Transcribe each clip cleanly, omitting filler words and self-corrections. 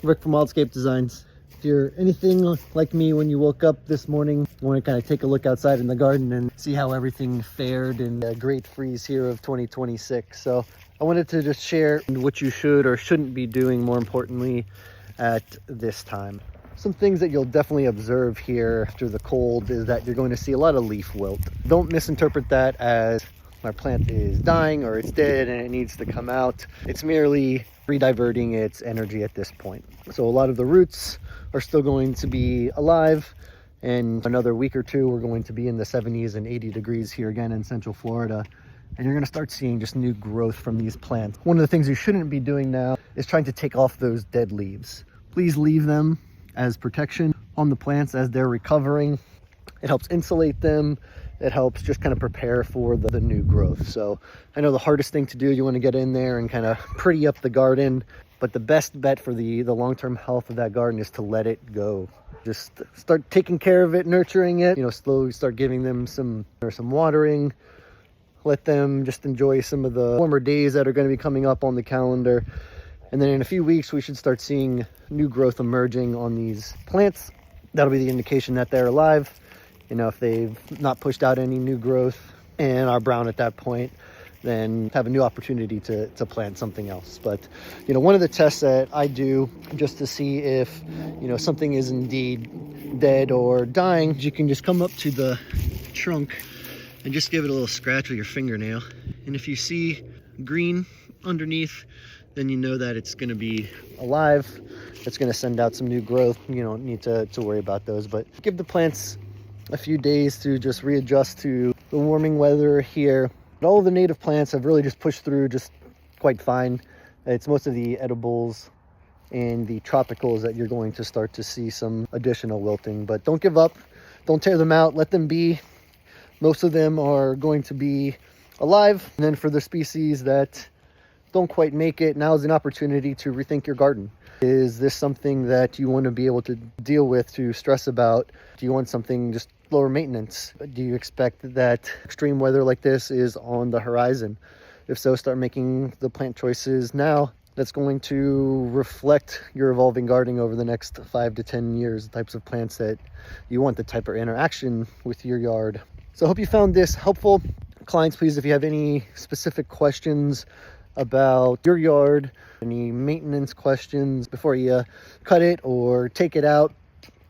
Rick from Wildscape Designs. If you're anything like me when you woke up this morning, you want to kind of take a look outside in the garden and see how everything fared in the great freeze here of 2026. So I wanted to just share what you should or shouldn't be doing, more importantly, at this time. Some things that you'll definitely observe here after the cold is that you're going to see a lot of leaf wilt. Don't misinterpret that as our plant is dying or it's dead and it needs to come out. It's merely rediverting its energy at this point. So a lot of the roots are still going to be alive, and another week or two we're going to be in the 70s and 80 degrees here again in Central Florida, and you're going to start seeing just new growth from these plants. One of the things you shouldn't be doing now is trying to take off those dead leaves. Please leave them as protection on the plants as they're recovering. It helps insulate them. It helps just kind of prepare for the new growth. So I know the hardest thing to do, you want to get in there and kind of pretty up the garden, but the best bet for the long-term health of that garden is to let it go. Just start taking care of it, nurturing it, slowly start giving them some watering. Let them just enjoy some of the warmer days that are going to be coming up on the calendar. And then in a few weeks, we should start seeing new growth emerging on these plants. That'll be the indication that they're alive. If they've not pushed out any new growth and are brown at that point, then have a new opportunity to plant something else. But, one of the tests that I do just to see if, something is indeed dead or dying, you can just come up to the trunk and just give it a little scratch with your fingernail. And if you see green underneath, then you know that it's going to be alive. It's going to send out some new growth. You don't need to worry about those, but give the plants a few days to just readjust to the warming weather here. All of the native plants have really just pushed through just quite fine. It's most of the edibles and the tropicals that you're going to start to see some additional wilting, but don't give up. Don't tear them out. Let them be. Most of them are going to be alive. And then for the species that don't quite make it, now is an opportunity to rethink your garden. Is this something that you want to be able to deal with, to stress about? Do you want something just lower maintenance? Do you expect that extreme weather like this is on the horizon? If so, start making the plant choices now. That's going to reflect your evolving gardening over the next 5 to 10 years, the types of plants that you want, the type of interaction with your yard. So I hope you found this helpful. Clients, please, if you have any specific questions about your yard, any maintenance questions before you cut it or take it out,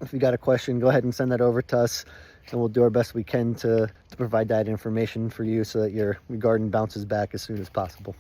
if you got a question, go ahead and send that over to us, and we'll do our best we can to provide that information for you so that your garden bounces back as soon as possible.